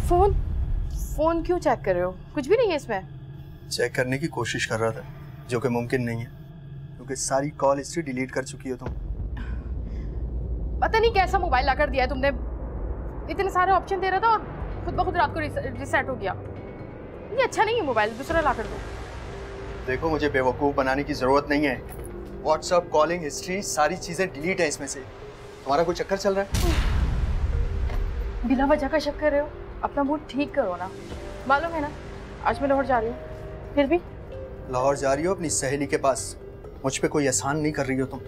Phone phone क्यों check कर रहे हो? कुछ भी नहीं है इसमें। चेक करने की कोशिश कर रहा था, जो कि मुमकिन नहीं है क्योंकि सारी कॉल हिस्ट्री डिलीट कर चुकी हो तुम। पता नहीं कैसा मोबाइल लाकर दिया है तुमने, इतने सारे ऑप्शन दे रहा था और खुद ब खुद रात को रिसेट हो गया। ये अच्छा नहीं है मोबाइल, दूसरा लाकर दो। देखो मुझे बेवकूफ़ बनाने की जरूरत नहीं है। व्हाट्सएप, कॉलिंग हिस्ट्री, सारी चीजें डिलीट है इसमें से। तुम्हारा कोई चक्कर चल रहा है? बिना वजह का शक कर रहे हो? अपना मूड ठीक करो ना। मालूम है ना आज मैं लाहौर जा रही हूँ। फिर भी लाहौर जा रही हो अपनी सहेली के पास, मुझ पे कोई एहसान नहीं कर रही हो तुम।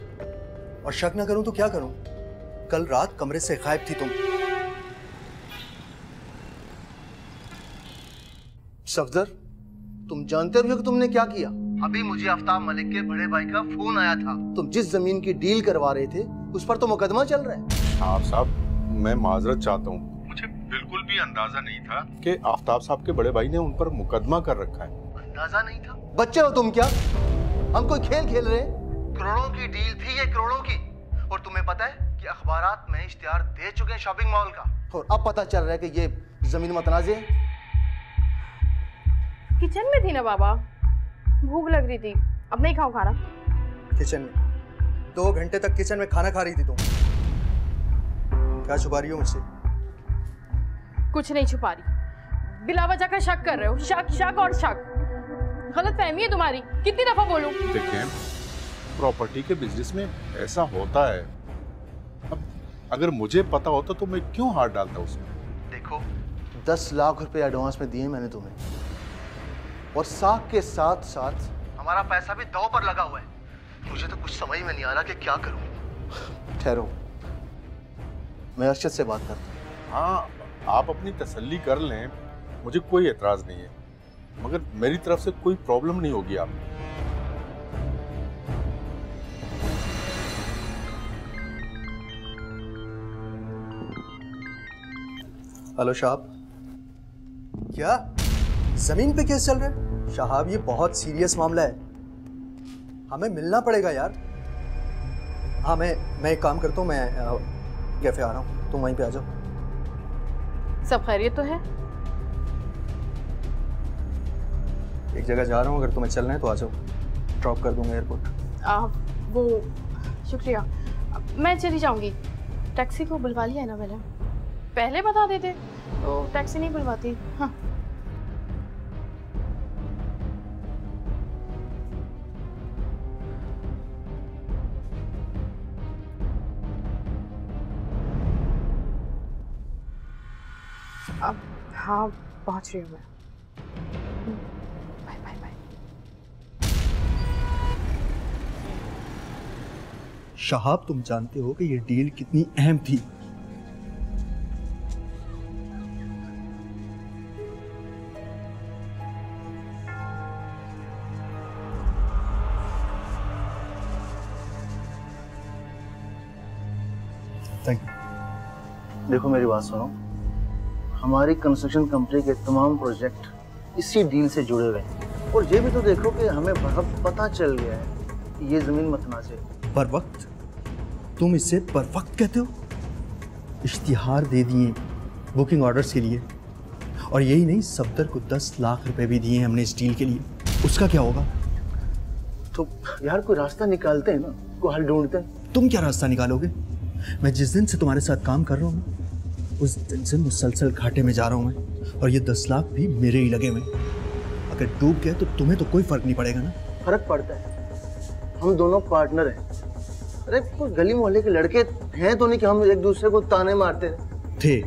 और शक ना करूं तो क्या करूं? कल रात कमरे से गायब थी तुम। सफदर, तुम जानते भी हो कि तुमने क्या किया? अभी मुझे आफ्ताब मलिक के बड़े भाई का फोन आया था। तुम जिस जमीन की डील करवा रहे थे उस पर तो मुकदमा चल रहा है। आप साहब, मैं माजरत चाहता हूँ, मुझे बिल्कुल भी अंदाजा नहीं था कि आफ्ताब साहब के बड़े भाई ने उन पर मुकदमा कर रखा है। अंदाजा नहीं था? बच्चे हो तुम क्या? हम कोई खेल खेल रहे हैं? करोड़ों की डील थी ये, करोड़ों की। और तुम्हें पता है कि अखबारात में इश्तिहार दे चुके हैं शॉपिंग मॉल का, और अब पता चल रहा है कि ये जमीन मतनाज़े है। किचन में थी ना बाबा, भूख लग रही थी, अब नहीं खाऊं खाना। किचन में 2 घंटे तक किचन में खाना खा रही थी तुम। क्या छुपा रही हो मुझसे? कुछ नहीं छुपा रही, बिला वजह का शक कर रहे हो। शक शक और शक, गलत फहमी है तुम्हारी। कितनी दफा बोलूं? देखिए, प्रॉपर्टी के बिजनेस में ऐसा होता है। अब अगर मुझे पता होता तो मैं क्यों हाथ डालता उसमें? देखो, 10 लाख रुपए एडवांस में दिए मैंने तुम्हें, और साख के साथ साथ हमारा पैसा भी दांव पर लगा हुआ है। मुझे तो कुछ समझ में नहीं आ रहा कि क्या करूं। ठहरो, मैं अरशद से बात करता हूं। हाँ, आप अपनी तसल्ली कर लें, मुझे कोई एतराज नहीं है, मगर मेरी तरफ से कोई प्रॉब्लम नहीं होगी। आप हेलो शहाब, क्या जमीन पे केस चल रहा है? शहाब, ये बहुत सीरियस मामला है, हमें मिलना पड़ेगा यार। हाँ, मैं एक काम करता हूँ, मैं कैफे आ रहा हूँ, तुम वहीं पे आ जाओ। सब खैरियत तो है? एक जगह जा रहा हूँ, अगर तुम्हें चलना है तो आ जाओ, ड्रॉप कर दूंगा एयरपोर्ट। वो शुक्रिया, मैं चली जाऊंगी। टैक्सी को बुलवा लिया है ना मैंने, पहले बता देते तो टैक्सी नहीं बुलवाती। हाँ, अब हाँ पहुंच रही हूँ मैं। Bye bye bye. शहाब, तुम जानते हो कि ये डील कितनी अहम थी। Thank you. देखो मेरी बात सुनो, हमारी कंस्ट्रक्शन कंपनी के तमाम प्रोजेक्ट इसी डील से जुड़े हुए हैं, और ये भी तो देखो कि हमें पता चल गया है कि ये जमीन मतनाज़े है। पर वक्त? तुम इसे पर वक्त कहते हो? इश्तिहार दे दिए बुकिंग ऑर्डर्स के लिए, और यही नहीं, सफदर को 10 लाख रुपए भी दिए हमने इस डील के लिए। उसका क्या होगा? तो यार कोई रास्ता निकालते हैं ना, कोई हल ढूंढते हैं। तुम क्या रास्ता निकालोगे? मैं जिस दिन से तुम्हारे साथ काम कर रहा हूँ उस दिन से मुसलसल घाटे में जा रहा हूँ मैं, और ये 10 लाख भी मेरे ही लगे हुए। अगर डूब गए तो तुम्हें तो कोई फर्क नहीं पड़ेगा ना। फर्क पड़ता है, हम दोनों पार्टनर हैं। अरे कोई गली मोहल्ले के लड़के हैं तो नहीं कि हम एक दूसरे को ताने मारते थे।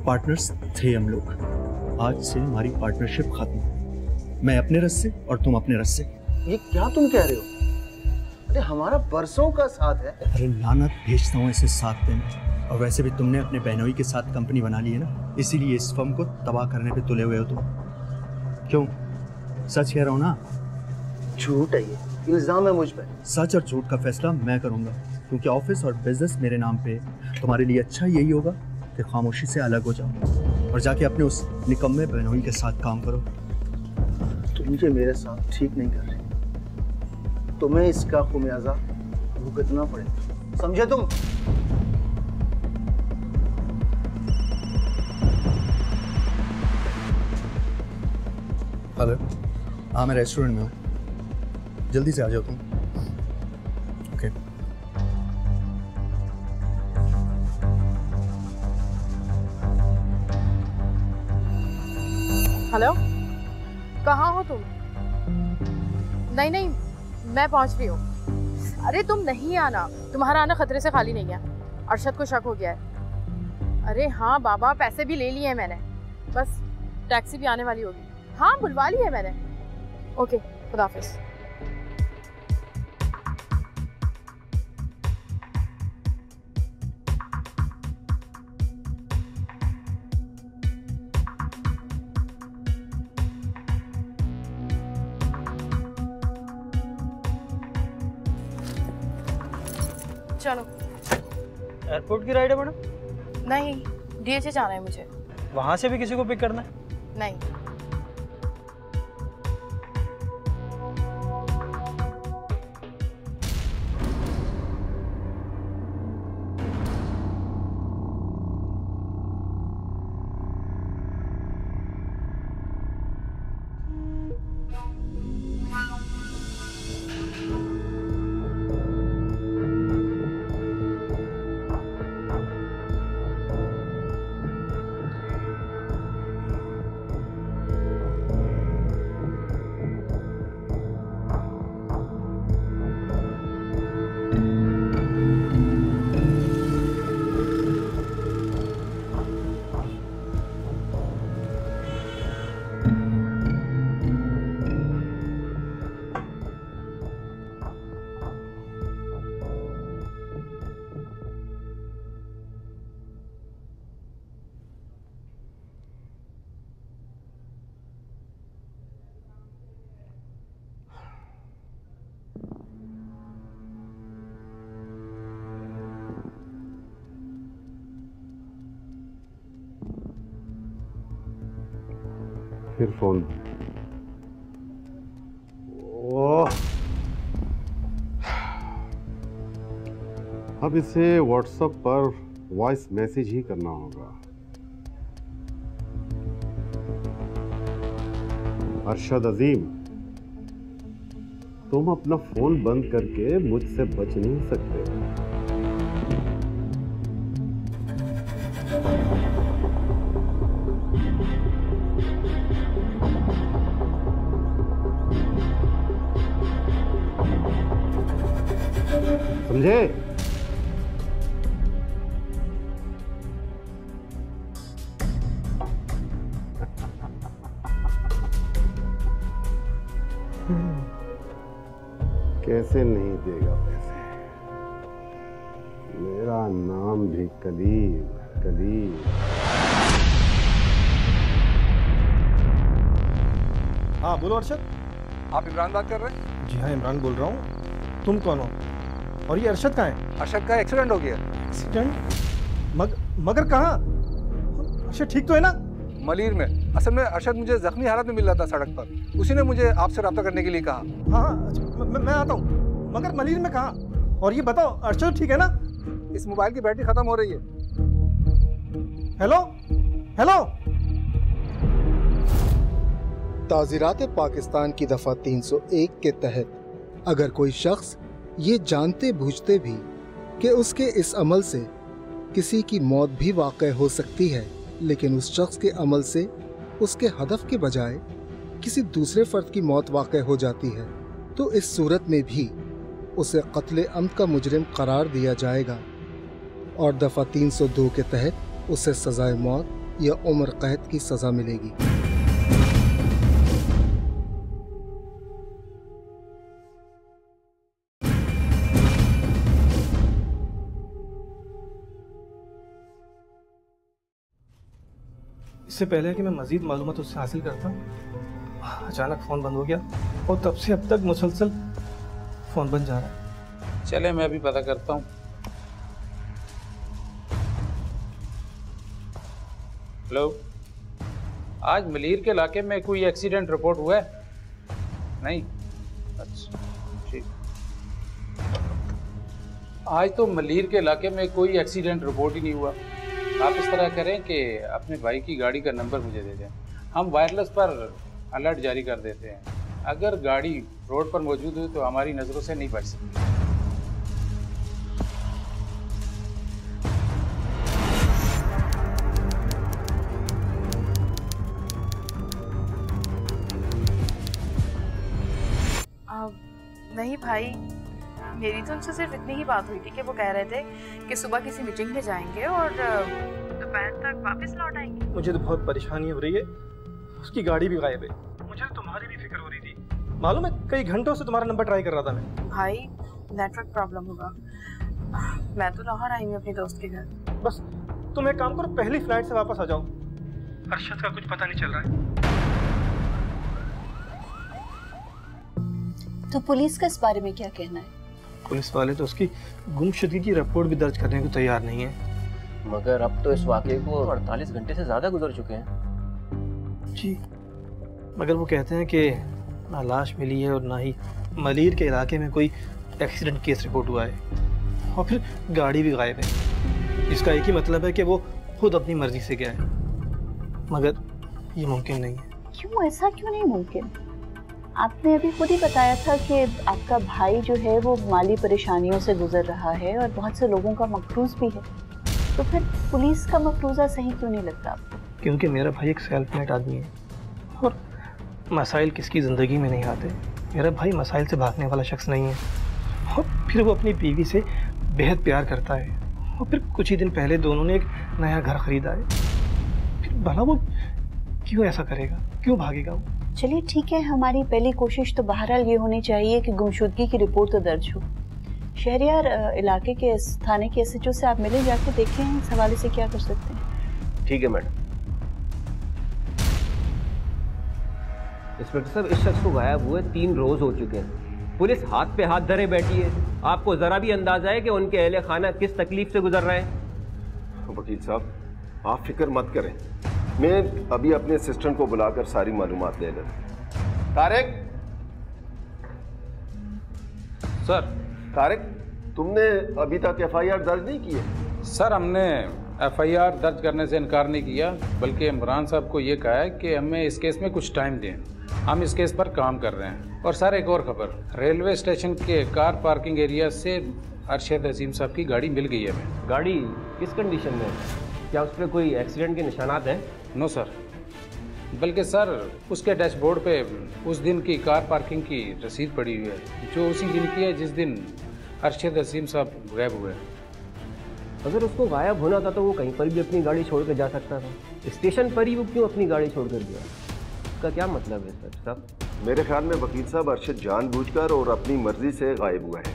पार्टनर्स थे हम लोग, आज से हमारी पार्टनरशिप खत्म। मैं अपने रस से और तुम अपने रस से। ये क्या तुम कह रहे हो? अरे हमारा बरसों का साथ है। अरे लानत भेजता हूँ ऐसे साथ देने। और वैसे भी तुमने अपने बहनोई के साथ कंपनी बना ली है ना, इसीलिए इस फर्म को तबाह करने पे तुले हुए हो तुम। क्यों? सच कह रहा हूँ ना? झूठ है, ये इल्जाम है मुझ पे। सच और झूठ का फैसला मैं करूँगा, क्योंकि ऑफिस और बिजनेस मेरे नाम पे। तुम्हारे लिए अच्छा यही होगा कि खामोशी से अलग हो जाओ और जाके अपने उस निकम्मे बहनोई के साथ काम करो। तुम मुझे मेरे साथ ठीक नहीं कर रहे, तुम्हें इसका खुमियाजा भुगतना पड़ेगा, समझे तुम? हेलो, हाँ मैं रेस्टोरेंट में हूँ, जल्दी से आ जाओ तुम। ओके। हेलो, कहाँ हो तुम? नहीं नहीं, मैं पहुँच रही हूँ। अरे तुम नहीं आना, तुम्हारा आना खतरे से खाली नहीं है। अरशद को शक हो गया है। अरे हाँ बाबा, पैसे भी ले लिए हैं मैंने, बस टैक्सी भी आने वाली होगी। हाँ बुलवा ली है मैंने। ओके, खुदा हाफिज़। चलो। एयरपोर्ट की राइड है मैडम? नहीं, डीएचए जाना है मुझे। वहाँ से भी किसी को पिक करना है? नहीं। फिर फोन। ओह, अब इसे व्हाट्सएप पर वॉइस मैसेज ही करना होगा। अरशद अजीम, तुम अपना फोन बंद करके मुझसे बच नहीं सकते। समझे? कैसे नहीं देगा पैसे? मेरा नाम भी कलील कलील। हाँ बोलो अरशद। आप इमरान बात कर रहे हैं? जी हाँ, इमरान बोल रहा हूँ। तुम कौन हो? और ये अरशद कहाँ है? अरशद का एक्सीडेंट हो गया। एक्सीडेंट? मगर कहाँ? अरशद ठीक तो है ना? मलीर में। असल में अरशद मुझे जख्मी हालत में मिल रहा था सड़क पर, उसी ने मुझे आपसे रब्ता करने के लिए कहा। हाँ अच्छा, मैं आता हूँ। मगर मलीर में कहाँ? और ये बताओ अरशद ठीक है ना? इस मोबाइल की बैटरी खत्म हो रही है। Hello hello. ताज़ीरात पाकिस्तान की दफ़ा 301 के तहत अगर कोई शख्स ये जानते बूझते भी कि उसके इस अमल से किसी की मौत भी वाक़ई हो सकती है, लेकिन उस शख्स के अमल से उसके हदफ के बजाय किसी दूसरे फ़र्द की मौत वाक़ई हो जाती है, तो इस सूरत में भी उसे क़त्ल अम्द का मुजरिम करार दिया जाएगा और दफ़ा 302 के तहत उसे सज़ाए मौत या उम्र कैद की सज़ा मिलेगी। इससे पहले कि मैं मज़ीद मालूमात उससे हासिल करता, अचानक फ़ोन बंद हो गया और तब से अब तक मुसलसल फ़ोन बंद जा रहा है। चले मैं अभी पता करता हूँ। हेलो, आज मलीर के इलाके में कोई एक्सीडेंट रिपोर्ट हुआ है? नहीं? अच्छा ठीक। आज तो मलीर के इलाके में कोई एक्सीडेंट रिपोर्ट ही नहीं हुआ। आप इस तरह करें कि अपने भाई की गाड़ी का नंबर मुझे दे दें, हम वायरलेस पर अलर्ट जारी कर देते हैं। अगर गाड़ी रोड पर मौजूद हुई तो हमारी नज़रों से नहीं बच सकती। नहीं भाई, मेरी तो उनसे सिर्फ इतनी ही बात हुई थी कि वो कह रहे थे कि सुबह किसी मीटिंग में जाएंगे और दोपहर तक वापस लौट आएंगे। मुझे तो बहुत परेशानी हो रही है, उसकी गाड़ी भी गायब है। मुझे तुम्हारी भी फिक्र हो रही थी, मालूम है कई घंटों से तुम्हारा नंबर ट्राई कर रहा था मैं। भाई नेटवर्क प्रॉब्लम होगा, मैं तो लाहौर आई हूँ अपने दोस्त के घर। बस तुम एक काम करो, पहली फ्लाइट से वापस आ जाओ, अरशद का कुछ पता नहीं चल रहा है। तो पुलिस का इस बारे में क्या कहना है? पुलिस वाले तो उसकी गुमशुदगी की रिपोर्ट भी दर्ज करने को तैयार नहीं है। मगर अब तो इस वाकये को 48 घंटे से ज्यादा गुजर चुके हैं। जी, मगर वो कहते हैं कि ना लाश मिली है और ना ही मलीर के इलाके में कोई एक्सीडेंट केस रिपोर्ट हुआ है, और फिर गाड़ी भी गायब है। इसका एक ही मतलब है कि वो खुद अपनी मर्जी से गया है, मगर ये मुमकिन नहीं है। क्यों, ऐसा क्यों नहीं मुमकिन? आपने अभी खुद ही बताया था कि आपका भाई जो है वो माली परेशानियों से गुजर रहा है और बहुत से लोगों का मफरूज भी है, तो फिर पुलिस का मफरूजा सही क्यों नहीं लगता आपको? क्योंकि मेरा भाई एक सेल्फ मेड आदमी है और मसाइल किसकी ज़िंदगी में नहीं आते। मेरा भाई मसाइल से भागने वाला शख्स नहीं है, और फिर वो अपनी बीवी से बेहद प्यार करता है, और फिर कुछ ही दिन पहले दोनों ने एक नया घर खरीदा है। फिर भला वो क्यों ऐसा करेगा, क्यों भागेगा वो? चलिए ठीक है, हमारी पहली कोशिश तो बहरहाल ये होनी चाहिए कि गुमशुदगी की रिपोर्ट तो दर्ज हो। शहरियार इलाके के थाने के SHO से आप मिले, जाके देखें इस हवाले से क्या कर सकते हैं। ठीक है मैडम। इंस्पेक्टर साहब, इस शख्स को गायब हुए 3 रोज हो चुके हैं। पुलिस हाथ पे हाथ धरे बैठी है। आपको जरा भी अंदाजा है कि उनके अहले खाना किस तकलीफ से गुजर रहे हैं? वकील साहब, आप फिक्र मत करें, मैं अभी अपने असिस्टेंट को बुलाकर सारी मालूमात ले लेता। तारिक, सर। तारिक, तुमने अभी तक FIR दर्ज नहीं की है? सर, हमने FIR दर्ज करने से इनकार नहीं किया, बल्कि इमरान साहब को ये कहा है कि हमें इस केस में कुछ टाइम दें, हम इस केस पर काम कर रहे हैं। और सर, एक और खबर, रेलवे स्टेशन के कार पार्किंग एरिया से अरशद अजीम साहब की गाड़ी मिल गई है हमें। गाड़ी किस कंडीशन में है? क्या उस पर कोई एक्सीडेंट के निशानात हैं? नो सर, बल्कि सर उसके डैशबोर्ड पे उस दिन की कार पार्किंग की रसीद पड़ी हुई है, जो उसी दिन की है जिस दिन अरशद अजीम साहब गायब हुए। अगर उसको गायब होना था तो वो कहीं पर भी अपनी गाड़ी छोड़ कर जा सकता था, स्टेशन पर ही वो क्यों अपनी गाड़ी छोड़ कर गया? इसका क्या मतलब है सर साहब? मेरे ख्याल में वकील साहब, अरशद जानबूझकर और अपनी मर्जी से गायब हुआ है,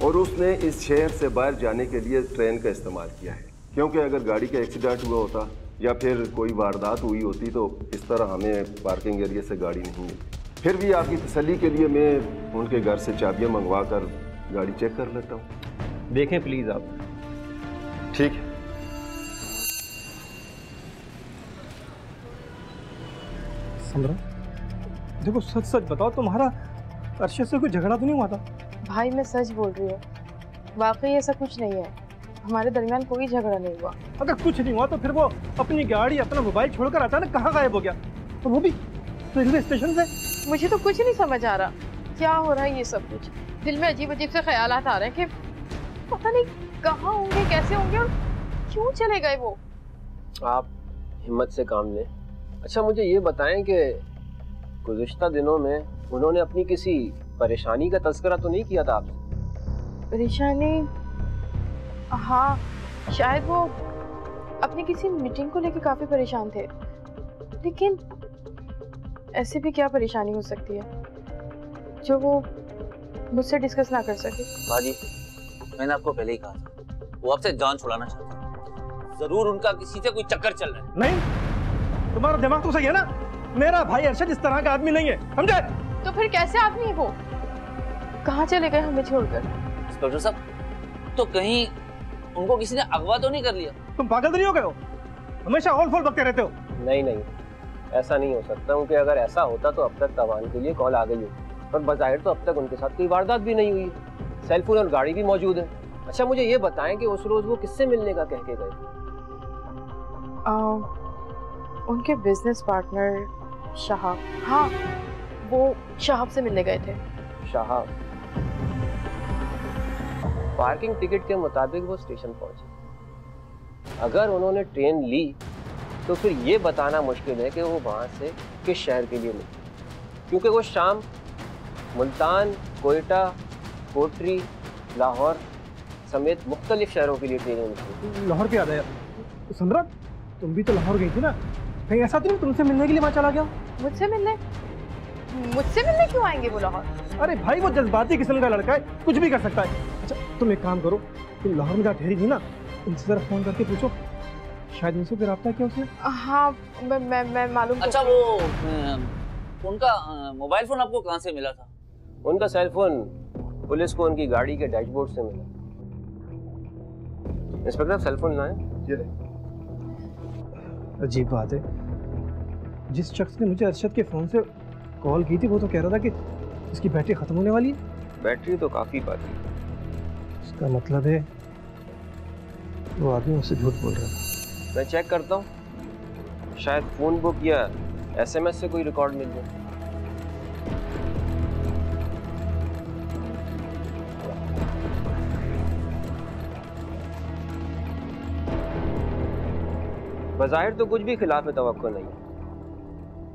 और उसने इस शहर से बाहर जाने के लिए ट्रेन का इस्तेमाल किया है। क्योंकि अगर गाड़ी का एक्सीडेंट हुआ होता या फिर कोई वारदात हुई होती तो इस तरह हमें पार्किंग एरिया से गाड़ी नहीं मिलती। फिर भी आपकी तसल्ली के लिए मैं उनके घर से चाबियां मंगवा कर गाड़ी चेक कर लेता हूँ। देखें प्लीज़ आप। ठीक है। समरा, देखो सच सच बताओ, तुम्हारा अरशद से कोई झगड़ा तो नहीं हुआ था? भाई मैं सच बोल रही हूँ, वाकई ऐसा कुछ नहीं है, हमारे दरमियान कोई झगड़ा नहीं हुआ। अगर कुछ नहीं हुआ तो फिर वो अपनी गाड़ी, अपना मोबाइल छोड़कर अचानक कहाँ गायब हो गया, तो वो भी रेलवे स्टेशन से? मुझे तो कुछ नहीं समझ आ रहा क्या हो रहा है। ये सब कुछ दिल में अजीब अजीब से ख्यालात आ रहे हैं कि पता नहीं कहाँ होंगे, कैसे होंगे और क्यों चले गए वो। आप हिम्मत से काम लें। अच्छा, मुझे ये बताएं कि गुज़िश्ता दिनों में उन्होंने अपनी किसी परेशानी का तज़किरा तो नहीं किया था आपसे? परेशानी? हाँ, शायद वो अपनी किसी मीटिंग को लेकर काफी परेशान थे, लेकिन ऐसे भी क्या परेशानी हो सकती है जो वो मुझसे डिस्कस ना कर सके। बाजी, मैंने आपको पहले ही कहा था, वो आपसे जान छुड़ाना चाहते हैं। जरूर उनका किसी से कोई चक्कर चल रहा है। नहीं, तुम्हारा दिमाग तो सही है ना? मेरा भाई अरशद इस तरह का आदमी नहीं है, समझे? तो फिर कैसे आदमी है वो? कहाँ चले गए हमें छोड़कर? इंस्पेक्टर साहब, तो कहीं उनको किसी ने अगवा तो नहीं कर लिया? तुम पागल तो नहीं हो गए हो? हमेशा ऑल फोल बकते रहते हो। नहीं नहीं, ऐसा नहीं हो सकता, क्योंकि अगर ऐसा होता तो अब तक तवान के लिए कॉल आ गई होती, पर बज़ाहिर तो अब तक उनके साथ कोई वारदात भी नहीं हुई। सेल फोन और गाड़ी भी मौजूद है। अच्छा, मुझे ये बताएं कि उस रोज वो किससे मिलने का कह के गए? उनके बिजनेस पार्टनर शहाब, हाँ वो शहाब से मिलने गए थे। शहाब? पार्किंग टिकट के मुताबिक वो स्टेशन पहुंचे। अगर उन्होंने ट्रेन ली तो फिर ये बताना मुश्किल है कि वो वहां से किस शहर के लिए निकले, क्योंकि वो शाम मुल्तान, कोयटा, कोटरी, लाहौर समेत मुख्तलिफ शहरों के लिए ट्रेनें निकली। लाहौर पे याद आया, समरा तुम भी तो लाहौर गई थी ना, कहीं ऐसा तो नहीं तुमसे मिलने के लिए वहाँ चला गया? मुझसे मिलने क्यों आएंगे वो लाहौर? अरे भाई वो जज्बाती किस्म का लड़का है, कुछ भी कर सकता है। अच्छा तुम एक काम करो, तुम लाहौर में जहाँ ठहरी थी ना, उनसे जरा फोन करके पूछो, शायद उनसे फिर रब्ता किया उसने। हाँ मैं मालूम। अच्छा वो उनका मोबाइल फोन आपको कहाँ से मिला था? उनका सेल फोन पुलिस को उनकी गाड़ी के डैशबोर्ड से मिला। इंस्पेक्टर सेल फोन लाएं। ये ले। अजीब बात है, जिस शख्स ने मुझे अरशद के फोन से कॉल की थी वो तो कह रहा था कि इसकी बैटरी खत्म होने वाली है। बैटरी तो काफी बाकी है। इसका मतलब है वो आदमी मुझसे झूठ बोल रहा था। मैं चेक करता हूँ, शायद फोन बुक या एसएमएस से कोई रिकॉर्ड मिल जाए। बज़ाहिर तो कुछ भी खिलाफ तवक्को नहीं है।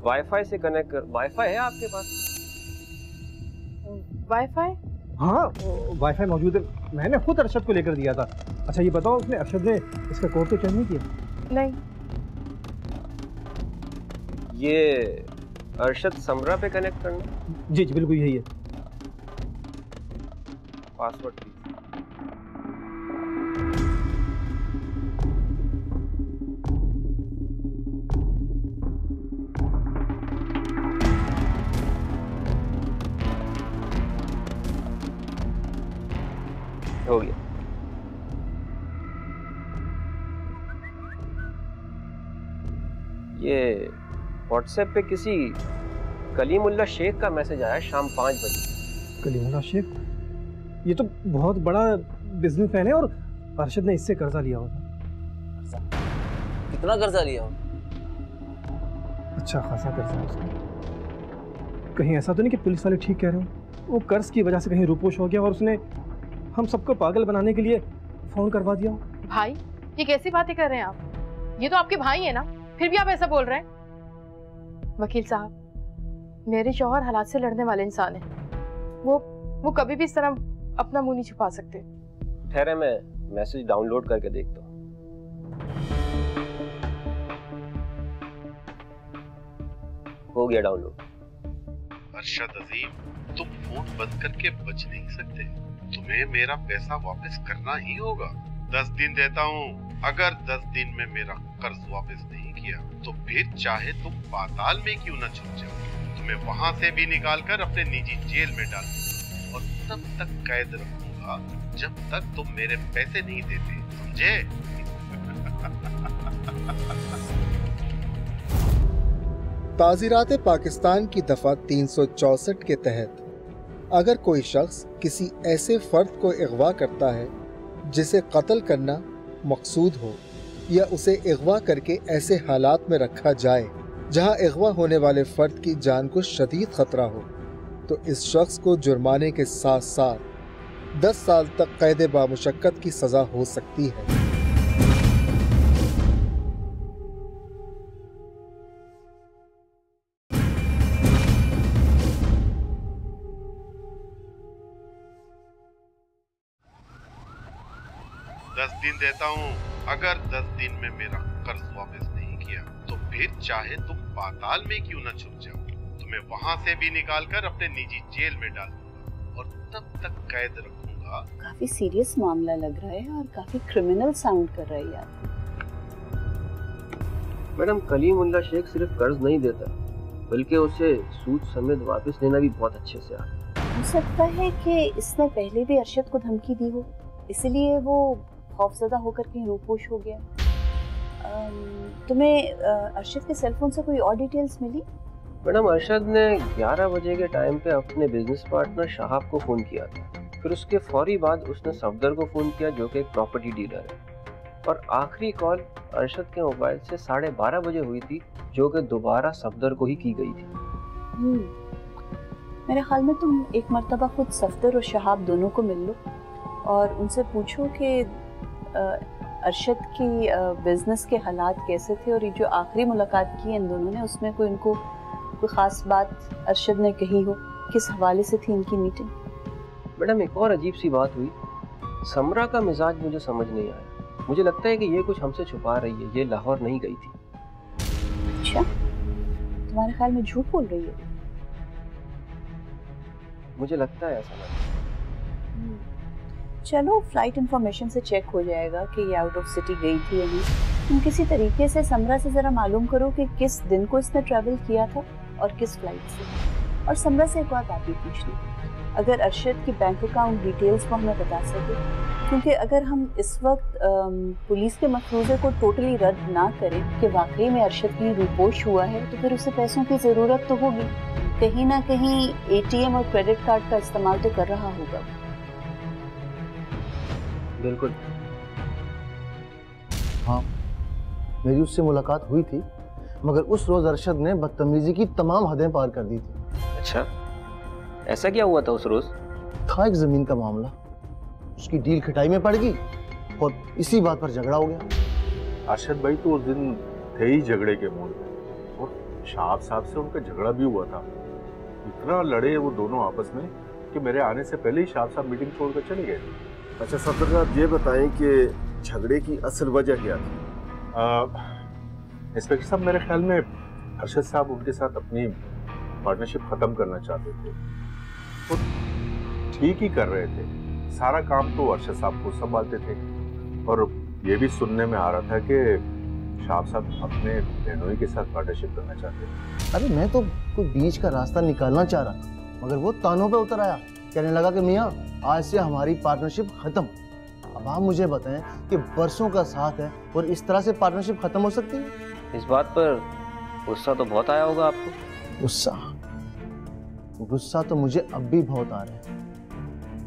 वाईफाई से कनेक्ट कर। वाईफाई है आपके पास? वाईफाई? हाँ वाईफाई मौजूद है, मैंने खुद अरशद को लेकर दिया था। अच्छा ये बताओ उसने अरशद ने इसका कोड तो चेंज नहीं किया? नहीं। ये अरशद समरा पे कनेक्ट करना? जी जी बिल्कुल यही है। Password please. हो गया। ये व्हाट्सएप पे किसी कलीमुल्ला शेख का मैसेज आया शाम 5 बजे। कलीमुल्ला शेख? ये तो बहुत बड़ा बिजनेसमैन है और अरशद ने इससे कर्जा लिया हुआ था। कितना कर्जा लिया हो? अच्छा खासा कर्जा है उसका। कहीं ऐसा तो नहीं कि पुलिस वाले ठीक कह रहे हो, वो कर्ज की वजह से कहीं रूपोश हो गया और उसने हम सबको पागल बनाने के लिए फोन करवा दिया? भाई ये कैसी बातें कर रहे हैं आप? ये तो आपके भाई है ना, फिर भी आप ऐसा बोल रहे हैं। वकील साहब, मेरे शौहर हालात से लड़ने वाले इंसान हैं। वो कभी भी इस तरह अपना मुंह नहीं छुपा सकते। ठहरे, मैं मैसेज डाउनलोड करके देखता हूँ। हो गया डाउनलोड। अरशद अजीम, तुम फोन बंद करके बच नहीं सकते, तुम्हें मेरा पैसा वापस करना ही होगा। 10 दिन देता हूँ, अगर 10 दिन में मेरा कर्ज वापस नहीं किया तो फिर चाहे तुम पाताल में क्यों न छुप जाओ, तुम्हें वहां से भी निकाल कर अपने निजी जेल में डाल दूंगा और तब तक कैद रखूंगा जब तक तुम मेरे पैसे नहीं देते, समझे? ताज़ीरात पाकिस्तान की दफा 364 के तहत अगर कोई शख्स किसी ऐसे फर्द को अगवा करता है जिसे कत्ल करना मकसूद हो या उसे अगवा करके ऐसे हालात में रखा जाए जहां अगवा होने वाले फर्द की जान को शदीद खतरा हो, तो इस शख्स को जुर्माने के साथ साथ 10 साल तक कैद बामुशक्कत की सज़ा हो सकती है। दिन देता हूँ, अगर 10 दिन में मेरा कर्ज वापस नहीं किया तो फिर चाहे तुम पाताल में क्यों न छुप जाओ, तुम्हें वहां से भी निकाल कर अपने निजी जेल में डाल दूंगा और तब तक कैद रखूंगा। काफी सीरियस मामला लग रहा है और काफी क्रिमिनल साउंड कर रहा है यार। मैडम, कलीमुल्ला शेख सिर्फ कर्ज नहीं देता बल्कि उसे सूद समेत वापस लेना भी बहुत अच्छे से आता है। हो सकता है कि इसने पहले भी अरशद को धमकी दी हो, इसलिए वो खौफजदा होकर कहीं रूपोश हो गया। तुम्हें अरशद के सेल फोन से कोई और डिटेल्स मिली? मैडम, अरशद ने 11 बजे के टाइम पे अपने बिजनेस पार्टनर शहाब को फ़ोन किया था। फिर उसके फौरी बाद उसने सफदर को फ़ोन किया जो कि एक प्रॉपर्टी डीलर है। और आखिरी कॉल अरशद के मोबाइल से 12:30 बजे हुई थी, जो कि दोबारा सफदर को ही की गई थी। मेरे ख्याल में तुम एक मर्तबा खुद सफदर और शहाब दोनों को मिल लो और उनसे पूछो कि अरशद की बिजनेस के हालात कैसे थे, और ये जो आखिरी मुलाकात की इन दोनों ने उसमें कोई इनको कोई ख़ास बात अरशद ने कही हो, किस हवाले से थी इनकी मीटिंग। मैडम एक और अजीब सी बात हुई, समरा का मिजाज मुझे समझ नहीं आया। मुझे लगता है कि ये कुछ हमसे छुपा रही है, ये लाहौर नहीं गई थी। अच्छा, तुम्हारे ख्याल में झूठ बोल रही है? मुझे लगता है ऐसा लगा। चलो फ्लाइट इंफॉर्मेशन से चेक हो जाएगा कि ये आउट ऑफ सिटी गई थी या नहीं। तुम किसी तरीके से समरा से ज़रा मालूम करो कि किस दिन को इसने ट्रैवल किया था और किस फ्लाइट से। और समरा से एक और बात भी पूछनी, अगर अरशद की बैंक अकाउंट डिटेल्स को हमें बता सके, क्योंकि अगर हम इस वक्त पुलिस के मफरूज़े को टोटली रद्द ना करें कि वाकई में अरशद कहीं रूपोश हुआ है, तो फिर उसे पैसों की ज़रूरत तो होगी, कहीं ना कहीं ATM और क्रेडिट कार्ड का इस्तेमाल तो कर रहा होगा। बिल्कुल। हाँ, मेरी उससे मुलाकात हुई थी, मगर उस रोज अरशद ने बदतमीजी की तमाम हदें पार कर दी थी। अच्छा, ऐसा क्या हुआ था उस रोज? था एक जमीन का मामला, उसकी डील खटाई में पड़ गई और इसी बात पर झगड़ा हो गया। अरशद भाई तो उस दिन थे ही झगड़े के मूड में, और शाहब साहब से उनका झगड़ा भी हुआ था। इतना लड़े वो दोनों आपस में कि मेरे आने से पहले ही शाहब साहब मीटिंग छोड़कर चले गए थे। अच्छा सफदर साहब, ये बताएं कि झगड़े की असल वजह क्या थी? इंस्पेक्टर साहब, मेरे ख्याल में अरशद साहब उनके साथ अपनी पार्टनरशिप खत्म करना चाहते थे। वो ठीक ही कर रहे थे, सारा काम तो अरशद साहब को संभालते थे, और ये भी सुनने में आ रहा था कि शाहब साहब अपने बहनोई के साथ पार्टनरशिप करना चाहते थे। अरे मैं तो कोई बीच का रास्ता निकालना चाह रहा था, मगर वो तानों पे उतर आया, कहने लगा कि मियाँ आज से हमारी पार्टनरशिप खत्म। अब आप मुझे बताएं कि बरसों का साथ है और इस तरह से पार्टनरशिप खत्म हो सकती है? इस बात पर गुस्सा तो बहुत आया होगा आपको। गुस्सा तो मुझे अब भी बहुत आ रहा है।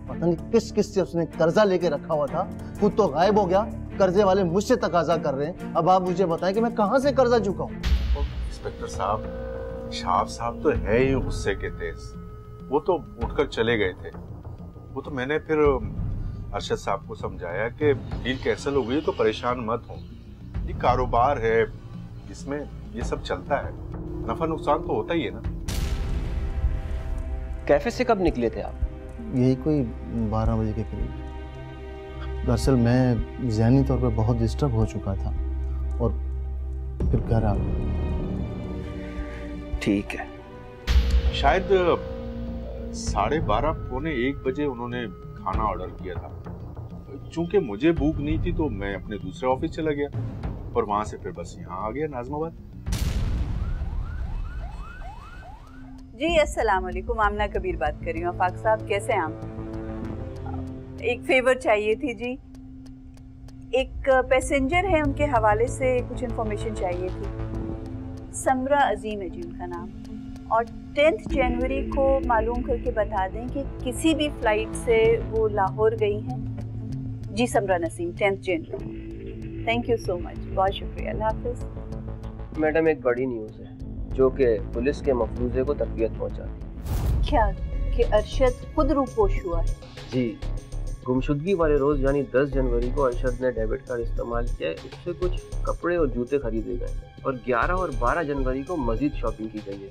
पता नहीं किस किस से उसने कर्जा लेके रखा हुआ था, खुद तो गायब हो गया, कर्जे वाले मुझसे तकाजा कर रहे हैं। अब आप मुझे बताएं कि मैं कहां से कर्जा चुकाऊं? इंस्पेक्टर साहब, शाहब साहब तो है ही गुस्से के तेज, वो तो उठकर चले गए थे। वो तो मैंने फिर अरशद साहब को समझाया कि डील कैंसिल हो गई तो परेशान मत हो, ये कारोबार है, इसमें ये सब चलता है, नफा नुकसान तो होता ही है ना। कैफे से कब निकले थे आप? यही कोई 12 बजे के करीब। दरअसल मैं ज़हनी तौर पर बहुत डिस्टर्ब हो चुका था और फिर घर आ गया। ठीक है। शायद 12:30 पौने 1 बजे उन्होंने खाना ऑर्डर किया था। चूंकि मुझे भूख नहीं थी तो मैं अपने दूसरे ऑफिस चला गया और वहां से फिर बस यहाँ आ गया नाज़माबाद। जी अस्सलाम वालेकुम, आमना कबीर बात कर रही हूँ। आफाक साहब कैसे हैं आप? एक फेवर चाहिए थी जी, एक पैसेंजर है, उनके हवाले से कुछ इन्फॉर्मेशन चाहिए थी। समरा अजीम है जी उनका नाम, और 10 जनवरी को मालूम करके बता दें कि किसी भी फ्लाइट से वो लाहौर गई हैं। जी समरा नसीम, 10 जनवरी। थैंक यू सो मच, बहुत शुक्रिया, अल्लाह हाफिज़। मैडम एक बड़ी न्यूज़ है जो कि पुलिस के मफरूज़े को तकलीफ पहुंचाती। क्या कि अरशद खुद रूपोश हुआ है? जी, गुमशुदगी वाले रोज़ यानी 10 जनवरी को अरशद ने डेबिट कार्ड इस्तेमाल किया, उससे कुछ कपड़े और जूते खरीदे गए, और 11 और 12 जनवरी को मजीद शॉपिंग की गई है।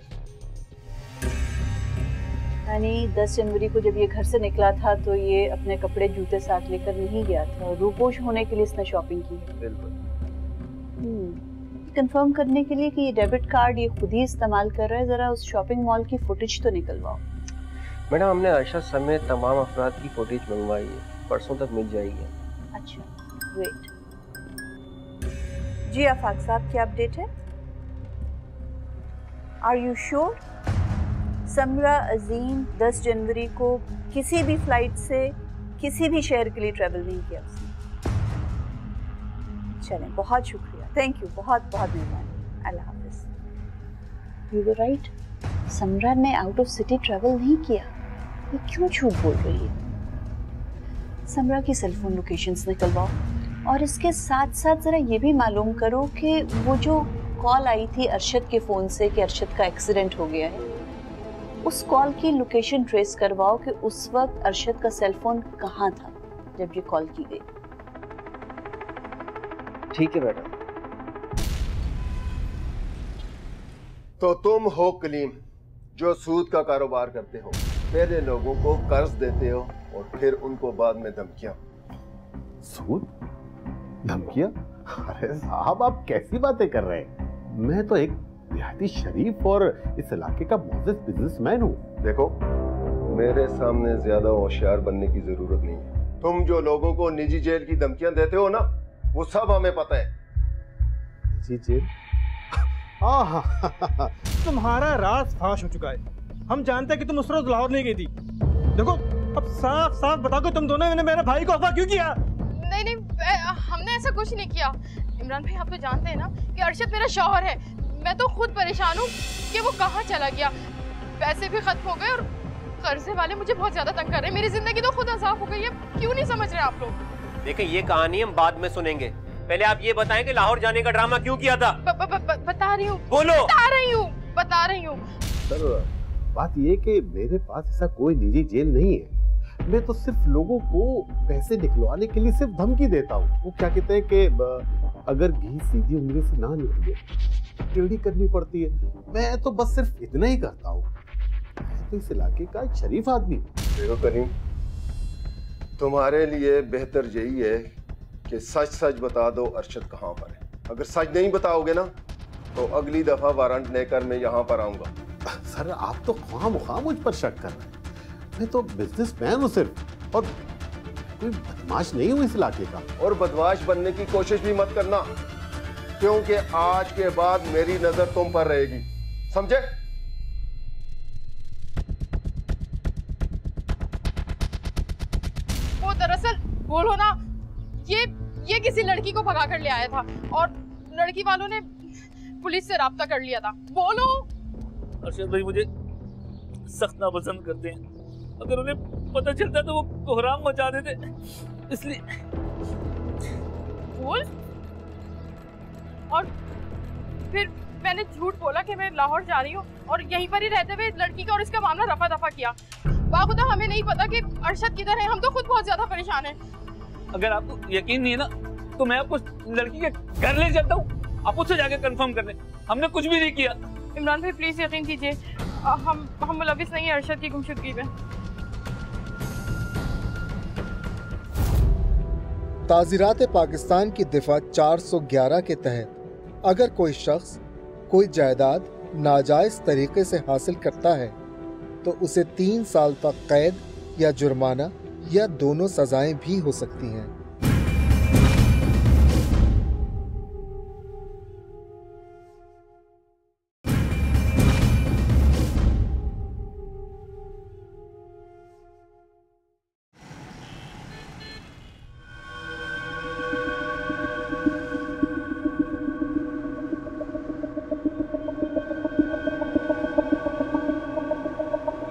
यानी 10 जनवरी को जब ये घर से निकला था तो ये अपने कपड़े जूते साथ लेकर नहीं गया था, रूपोश होने के लिए इसने शॉपिंग की है। बिल्कुल। कंफर्म करने के लिए कि ये डेबिट कार्ड ये खुद ही इस्तेमाल कर रहा है, जरा उस शॉपिंग मॉल की फुटेज तो निकलवाओ। मैडम हमने अरशद समेत तमाम अफराद की फुटेज मंगवाई है, परसों तक मिल जाएगी। अच्छा, वेट। जी आफाक साहब, क्या अपडेट है? Are you sure? Samra Azeem 10 जनवरी को किसी भी फ्लाइट से किसी भी शहर के लिए ट्रैवल नहीं किया उसने। चलें, बहुत शुक्रिया, थैंक यू, बहुत बहुत मेहरबानी, अल्लाह हाफिज़। यू वर राइट, समरा ने आउट ऑफ सिटी ट्रैवल नहीं किया। ये क्यों झूठ बोल रही है? समरा की सेलफोन लोकेशंस निकलवाओ और इसके साथ साथ जरा ये भी मालूम करो कि वो जो कॉल आई थी अरशद के फोन से कि अरशद का एक्सीडेंट हो गया है, उस कॉल की लोकेशन ट्रेस करवाओ कि उस वक्त अरशद का सेल फोन कहाँ था जब ये कॉल की गई। ठीक है मैडम। तो तुम हो कलीम जो सूद का कारोबार करते हो, पहले लोगों को कर्ज देते हो और फिर उनको बाद में धमकियां। सूद? धमकियां? अरे साहब आप कैसी बातें कर रहे हैं? मैं तो एक निहायती शरीफ और इस इलाके का मोअज़्ज़ज़ बिजनेसमैन हूँ। देखो, मेरे सामने ज्यादा होशियार बनने की जरूरत नहीं है। तुम जो लोगों को निजी जेल की धमकियां देते हो ना, वो सब हमें पता है। निजी जेल? तुम्हारा राज फाश हो चुका है। हम जानते हैं कि तुम उस रोज लाहौर नहीं गई थी। देखो, अब साफ साफ बताओ कि तुम दोनों ने मेरे भाई को अगवा क्यों किया? नहीं, हमने ऐसा कुछ नहीं किया। इमरान भाई, आप तो जानते हैं ना कि अरशद मेरा शौहर है। मैं तो खुद परेशान हूँ कि वो कहाँ चला गया। पैसे भी खत्म हो गए और कर्जे वाले मुझे बहुत ज्यादा तंग कर रहे हैं। मेरी जिंदगी तो खुद अजाब हो गई है। क्यों नहीं समझ रहे आप लोग? देखिए, ये कहानी हम बाद में सुनेंगे। पहले आप ये बताएं कि लाहौर जाने का ड्रामा क्यों किया था? बता रही हूँ। बोलो। बता रही हूँ। सर, बात ये कि मेरे पास ऐसा कोई निजी जेल नहीं है। मैं तो सिर्फ लोगों को पैसे निकलवाने के लिए सिर्फ धमकी देता हूँ। वो क्या कहते हैं कि अगर घी सीधी उंगली से ना निकले टेढ़ी करनी पड़ती है। मैं तो बस सिर्फ इतना ही करता हूँ। तो इस इलाके का एक शरीफ आदमी। देखो करीम, तुम्हारे लिए बेहतर यही है कि सच सच बता दो अरशद कहाँ पर है। अगर सच नहीं बताओगे ना तो अगली दफा वारंट लेकर मैं यहाँ पर आऊंगा। सर, आप तो ख्वाह मुझ पर शक कर रहे हैं। मैं तो बिजनेसमैन हूँ सिर्फ, और कोई बदमाश नहीं हूँ इस इलाके का। और बदमाश बनने की कोशिश भी मत करना, क्योंकि आज के बाद मेरी नजर तुम पर रहेगी, समझे? वो दरअसल बोलो ना, ये किसी लड़की को भगा कर ले आया था और लड़की वालों ने पुलिस से राब्ता कर लिया था। बोलो। अरशद भाई मुझे सख्त नापसंद करते हैं। अगर उन्हें पता चलता तो वो कोहराम मचा देते, इसलिए। बोल। और फिर मैंने झूठ बोला कि मैं लाहौर जा रही हूँ और यहीं पर ही रहते हुए लड़की का और इसका मामला रफा दफा किया। बाखुदा हमें नहीं पता कि अरशद किधर है। हम तो खुद बहुत ज्यादा परेशान हैं। अगर आपको यकीन नहीं है ना तो मैं आपको लड़की के घर ले जाता हूँ, आप उससे जाके कंफर्म कर लें। हमने कुछ भी नहीं किया। इमरान भाई प्लीज यकीन कीजिए, हम मुलविस नहीं है अरशद की गुमशुदगी में। ताज़ीरात पाकिस्तान की दिफा 411 के तहत अगर कोई शख्स कोई जायदाद नाजायज़ तरीके से हासिल करता है तो उसे 3 साल तक कैद या जुर्माना या दोनों सजाएं भी हो सकती हैं।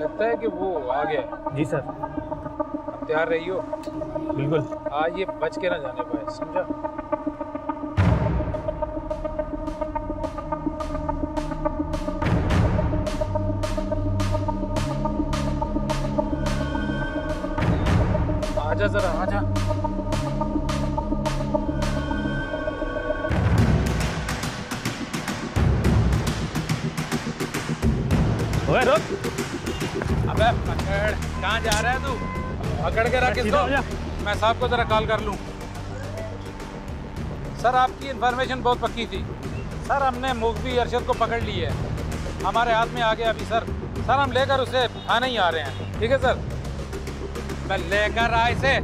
लगता है कि वो आ गया। जी सर। तैयार रहियो। बिल्कुल। आज ये बच के ना जाने पाए, समझा? आजा जरा, आजा। ओए रुक। अबे पकड़, कहाँ जा रहा है तू? पकड़ के रख इसको। मैं साहब को जरा कॉल कर लूं। सर, आपकी इन्फॉर्मेशन बहुत पक्की थी। सर, हमने मुख्बी अरशद को पकड़ ली है, हमारे हाथ में आ गया अभी। सर, हम लेकर उसे थाने ही आ रहे हैं। ठीक है सर, मैं लेकर आए इसे।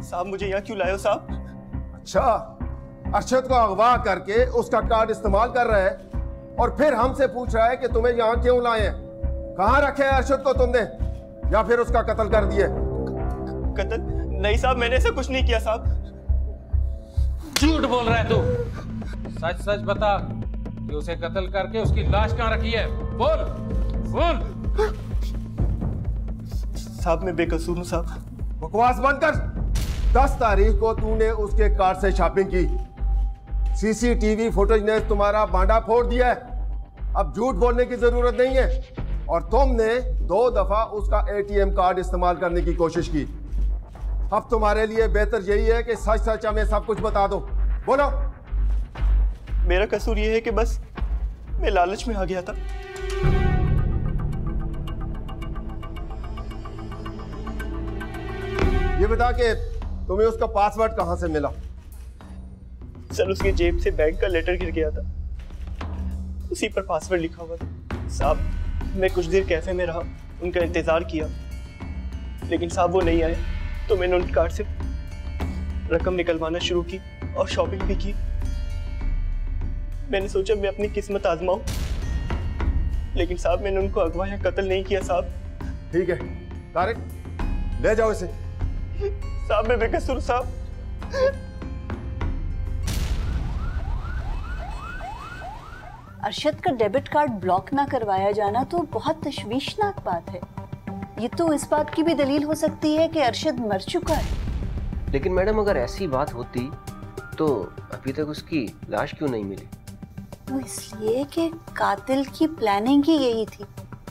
साहब मुझे यहाँ क्यों लाए हो साहब? अच्छा, अरशद को अगवा करके उसका कार्ड इस्तेमाल कर रहा है और फिर हमसे पूछ रहा है कि तुम्हें यहाँ क्यों लाए हैं? कहाँ रखे है अरशद को तुमने, या फिर उसका कत्ल कर दिए? कत्ल नहीं साहब, मैंने ऐसा कुछ नहीं किया साहब। झूठ बोल रहा है तू। सच सच बता कि उसे कत्ल करके उसकी लाश कहाँ रखी है। बोल बोल। साहब मैं बेकसूर हूँ साहब। बकवास बंद कर। 10 तारीख को तूने उसके कार से शॉपिंग की। सीसीटीवी फुटेज ने तुम्हारा बांडा फोड़ दिया है। अब झूठ बोलने की जरूरत नहीं है। और तुमने 2 दफा उसका एटीएम कार्ड इस्तेमाल करने की कोशिश की। अब तुम्हारे लिए बेहतर यही है कि सच सच हमें सब कुछ बता दो। बोलो। मेरा कसूर यह है कि बस मैं लालच में आ गया था। ये बता के तुम्हें उसका पासवर्ड कहां से मिला? सर उसकी जेब से बैंक का लेटर गिर गया था, उसी पर पासवर्ड लिखा हुआ था। साहब मैं कुछ देर कैफे में रहा, उनका इंतजार किया, लेकिन साहब वो नहीं आए। तो मैंने उनके कार्ड से रकम निकलवाना शुरू की और शॉपिंग भी की। मैंने सोचा मैं अपनी किस्मत आजमाऊं, लेकिन साहब मैंने उनको अगवा या कत्ल नहीं किया साहब। ठीक है तारिक, ले जाओ इसे। साहब मैं बेकसूर साहब। अरशद का डेबिट कार्ड ब्लॉक ना करवाया जाना तो बहुत तशवीशनाक बात है। ये तो इस बात की भी दलील हो सकती है कि अरशद मर चुका है। लेकिन मैडम अगर ऐसी बात होती तो अभी तक उसकी लाश क्यों नहीं मिली? वो इसलिए कि कातिल की प्लानिंग ही यही थी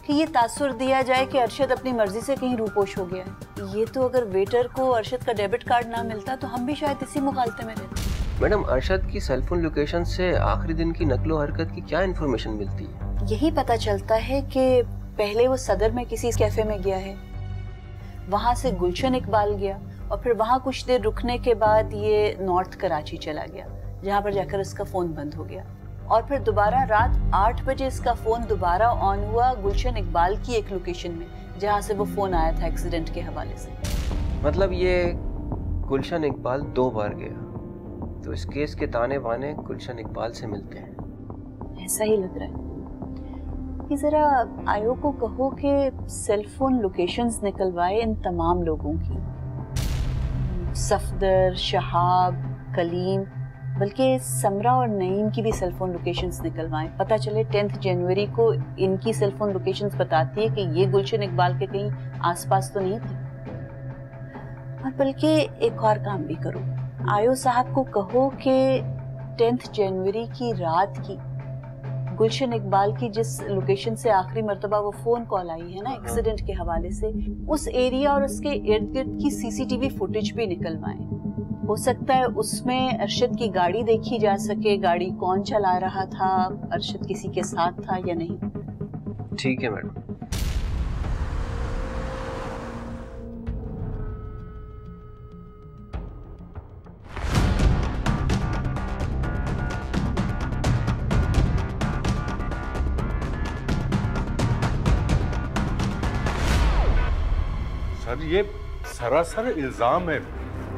कि ये तासुर दिया जाए कि अरशद अपनी मर्जी से कहीं रूपोश हो गया है। ये तो अगर वेटर को अरशद का डेबिट कार्ड ना मिलता तो हम भी शायद इसी मुगालते में रहते। मैडम अरशद की सेलफोन लोकेशन से आखिरी दिन की नकलो हरकत की क्या इन्फॉर्मेशन मिलती है? यही पता चलता है कि पहले वो सदर में किसी कैफे में गया है, वहां से गुलशन इकबाल गया और फिर वहां कुछ देर रुकने के बाद ये नॉर्थ कराची चला गया, जहां पर जाकर इसका फोन बंद हो गया। और फिर दोबारा रात 8 बजे इसका फोन दोबारा ऑन हुआ गुलशन इकबाल की एक लोकेशन में, जहां से वो फोन आया था एक्सीडेंट के हवाले से। मतलब ये गुलशन इकबाल 2 बार गया, तो इस केस के ताने बाने गुलशन इकबाल से मिलते हैं। ऐसा ही लग रहा है। कि जरा आयो को कहो कि सेलफोन लोकेशंस निकलवाए इन तमाम लोगों की, सफदर, शहाब, कलीम, बल्कि समरा और नईम की भी सेलफोन लोकेशंस निकलवाएं। पता चले 10 जनवरी को इनकी सेलफोन लोकेशंस बताती है कि ये गुलशन इकबाल के कहीं आसपास तो नहीं थे। और बल्कि एक और काम भी करो, आयो साहब को कहो कि 10 जनवरी की रात की गुलशन इकबाल की जिस लोकेशन से आखिरी मर्तबा वो फोन कॉल आई है ना एक्सीडेंट के हवाले से, उस एरिया और उसके इर्द गिर्द की सीसीटीवी फुटेज भी निकलवाएं। हो सकता है उसमें अरशद की गाड़ी देखी जा सके, गाड़ी कौन चला रहा था, अरशद किसी के साथ था या नहीं। ठीक है मैडम। सर ये सरासर इल्जाम है।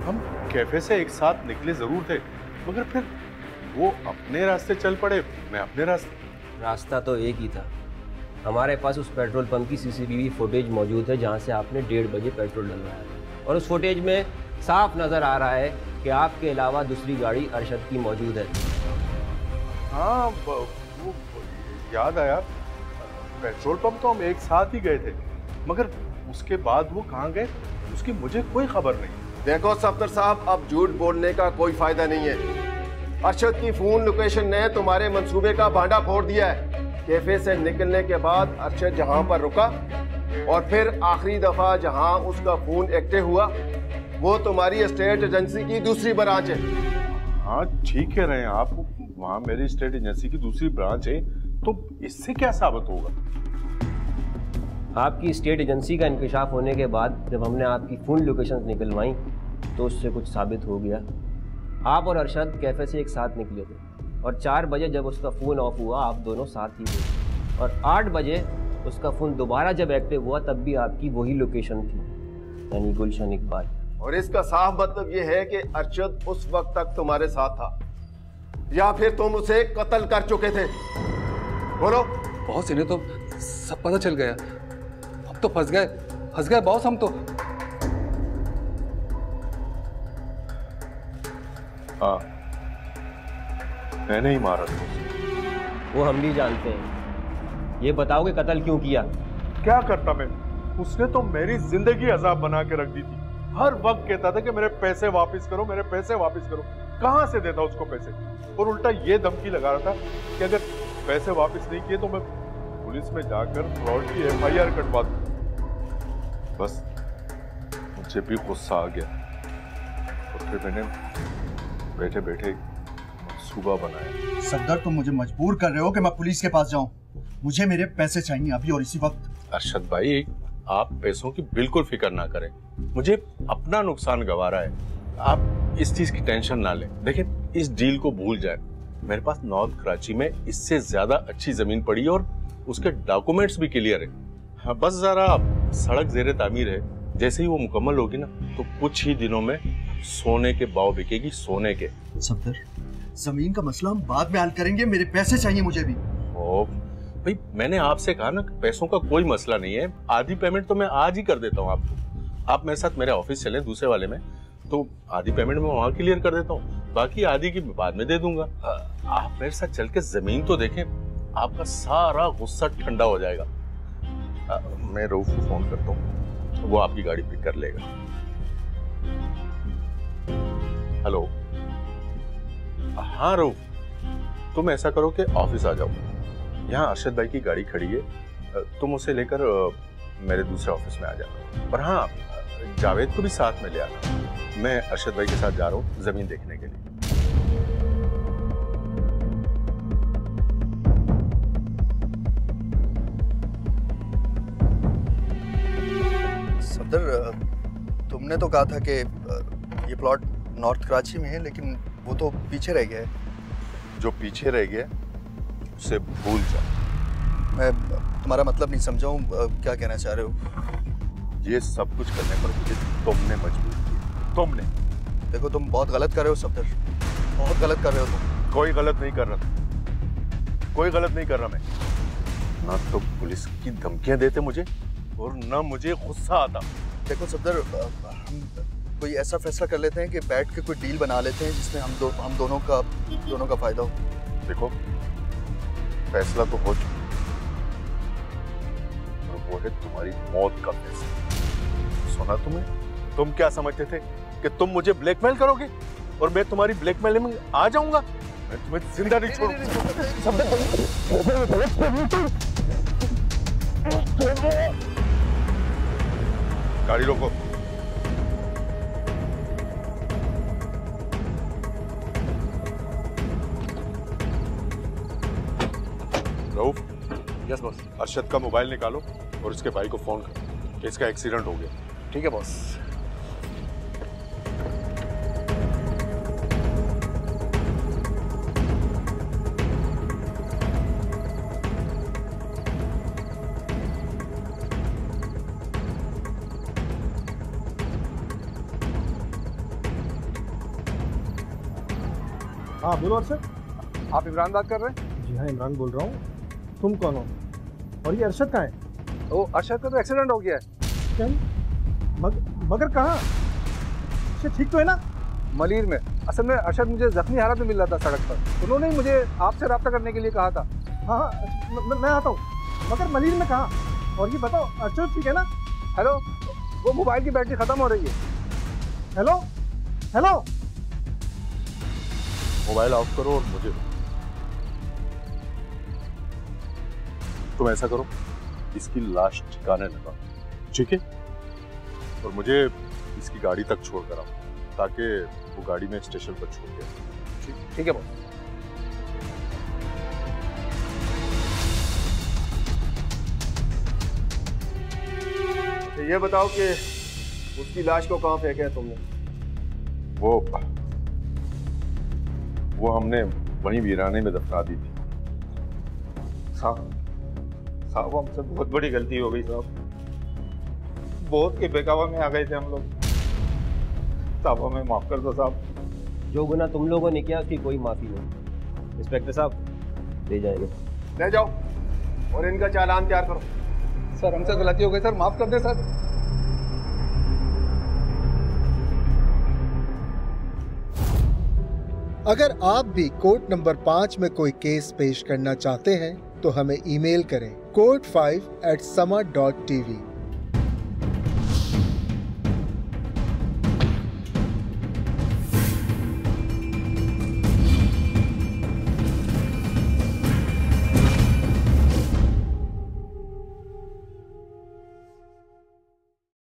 हम कैफे से एक साथ निकले जरूर थे, मगर फिर वो अपने रास्ते चल पड़े, मैं अपने रास्ते। रास्ता तो एक ही था। हमारे पास उस पेट्रोल पंप की सीसीटीवी फुटेज मौजूद है जहां से आपने 1:30 बजे पेट्रोल डलवाया, और उस फुटेज में साफ नजर आ रहा है कि आपके अलावा दूसरी गाड़ी अरशद की मौजूद है। हाँ वो याद आया, पेट्रोल पंप तो हम एक साथ ही गए थे, मगर उसके बाद वो कहाँ गए उसकी मुझे कोई खबर नहीं। देखो सफदर साहब, अब झूठ बोलने का कोई फायदा नहीं है। अरशद की फोन लोकेशन ने तुम्हारे मंसूबे का भांडा फोड़ दिया है। कैफे से निकलने के बाद अरशद जहां पर रुका और फिर आखिरी दफा जहां उसका फोन एक्टिव हुआ, वो तुम्हारी स्टेट एजेंसी की दूसरी ब्रांच है। हाँ ठीक कह रहे हैं आप, वहाँ मेरी स्टेट एजेंसी की दूसरी ब्रांच है, तो इससे क्या साबित होगा? आपकी स्टेट एजेंसी का इंकशाफ होने के बाद जब हमने आपकी फोन लोकेशंस निकलवाई तो उससे कुछ साबित हो गया। आप और अरशद कैफे से एक साथ निकले थे, और 4 बजे जब उसका फ़ोन ऑफ हुआ आप दोनों साथ ही थे, और 8 बजे उसका फ़ोन दोबारा जब एक्टिव हुआ तब भी आपकी वही लोकेशन थी, यानी गुलशन इकबाल। और इसका साफ मतलब ये है कि अरशद उस वक्त तक तुम्हारे साथ था, या फिर तुम उसे कत्ल कर चुके थे। बोलो। बॉस इन्हें तो सब पता चल गया, अब तो फंस गए बॉस हम तो। हाँ मैंने ही मारा था। वो हम भी जानते हैं। ये बताओ कि कत्ल क्यों किया? क्या करता मैं? उसने तो मेरी जिंदगी अजाब बना के रख दी थी। हर वक्त कहता था कि मेरे पैसे वापस करो, मेरे पैसे वापस करो। कहां से देता उसको पैसे? और उल्टा ये धमकी लगा रहा था कि अगर पैसे वापस नहीं किए तो मैं पुलिस में जाकर फ्रॉड की FIR कटवा दूं। बस मुझे भी गुस्सा आ गया और फिर मैंने बैठे बैठे सुबह बनाया। सफदर, तुम मुझे मजबूर कर रहे हो कि मैं पुलिस के पास जाऊं। मुझे मेरे पैसे चाहिए अभी और इसी वक्त। अरशद भाई, आप पैसों की बिल्कुल फिक्र ना करें। मुझे अपना नुकसान गंवारा है, आप इस चीज की टेंशन ना लें। देखिए, इस डील को भूल जाए। मेरे पास नॉर्थ कराची में इससे ज्यादा अच्छी जमीन पड़ी है और उसके डॉक्यूमेंट्स भी क्लियर है। हाँ, बस जरा सड़क ज़ेरे तामीर है। जैसे ही वो मुकम्मल होगी ना तो कुछ ही दिनों में सोने के भाव बिकेगी, सोने के। सफदर, जमीन का मसला हम बाद में हल करेंगे, मेरे पैसे चाहिए मुझे भी। ओ भाई, मैंने आपसे कहा ना, पैसों का कोई मसला नहीं है। आधी पेमेंट तो मैं आज ही कर देता हूँ आपको। आप मेरे साथ मेरे ऑफिस चलें दूसरे वाले में, तो आधी पेमेंट मैं वहाँ क्लियर कर देता हूँ, बाकी आधी की बाद में दे दूंगा। आप मेरे साथ चल के जमीन तो देखें, आपका सारा गुस्सा ठंडा हो जाएगा। मैं रऊफ को फोन करता हूँ, वो आपकी गाड़ी पिक कर लेगा। हेलो, हाँ रऊफ, तुम ऐसा करो कि ऑफिस आ जाओ। यहाँ अरशद भाई की गाड़ी खड़ी है, तुम उसे लेकर मेरे दूसरे ऑफिस में आ जाना। और हाँ, जावेद को भी साथ में ले आना। मैं अरशद भाई के साथ जा रहा हूँ जमीन देखने के लिए। सफदर, तुमने तो कहा था कि ये प्लॉट नॉर्थ कराची में है, लेकिन वो तो पीछे रह गया है। जो पीछे रह गया उसे भूल जाओ। मैं तुम्हारा मतलब नहीं समझा हूँ, क्या कहना चाह रहे हो? ये सब कुछ करने पर मुझे तुमने मजबूर किया। तुमने। देखो, तुम बहुत गलत कर रहे हो सफदर, बहुत गलत कर रहे हो तुम। कोई गलत नहीं कर रहा, कोई गलत नहीं कर रहा मैं। ना तो पुलिस की धमकियां देते मुझे और ना मुझे गुस्सा आता। देखो सफदर, हम कोई ऐसा फैसला कर लेते हैं कि बैठ के कोई डील बना लेते हैं जिसमें हम दोनों का फायदा हो। देखो, फैसला तो हो चुका, वो है तुम्हारी मौत का फैसला। सुना तुम्हें? तुम क्या समझते थे कि तुम मुझे ब्लैकमेल करोगे और मैं तुम्हारी ब्लैकमेलिंग में आ जाऊंगा? मैं तुम्हें जिंदा नहीं छोड़ूंगा। गाड़ी रोको। Rauf, yes boss. अरशद का मोबाइल निकालो और उसके भाई को फोन करो कि इसका एक्सीडेंट हो गया। ठीक है बॉस। हाँ बोलो अरशद, आप इमरान बात कर रहे हैं? जी हाँ, इमरान बोल रहा हूँ। तुम कौन हो और ये अरशद कहाँ है? ओ, अरशद का तो एक्सीडेंट हो गया है। क्या? मगर कहाँ? ठीक तो है ना? मलीर में। असल में अरशद मुझे जख्मी हालत में मिल रहा था सड़क पर। उन्होंने ही मुझे आपसे रब्ता करने के लिए कहा था। हाँ, मैं आता हूँ, मगर मलीर में कहाँ? और ये बताओ, अरशद ठीक है ना? हेलो, वो मोबाइल की बैटरी खत्म हो रही है। हेलो हेलो, मोबाइल ऑफ करो और मुझे तुम ऐसा करो, इसकी लाश ठिकाने लगाओ, ठीक है? और मुझे इसकी गाड़ी तक छोड़ कर आओ ताकि वो गाड़ी में स्टेशन पर छोड़ दे। ठीक है बॉस। ये बताओ कि उसकी लाश को कहाँ फेंका है तुमने? वो हमने वहीं वीराने में दफना दी थी। साहब हमसे बहुत बड़ी गलती हो गई साहब। बहुत के बेकावा में आ गए थे हम लोग। साहब हमें माफ कर दो साहब। जो गुनाह तुम लोगों ने किया उसकी कोई माफी नहीं। इंस्पेक्टर साहब ले जाएंगे। ले जाओ और इनका चालान तैयार करो। सर हमसे गलती हो गई सर, माफ कर दे सर। अगर आप भी कोर्ट नंबर 5 में कोई केस पेश करना चाहते हैं तो हमें ईमेल करें court5@sama.tv।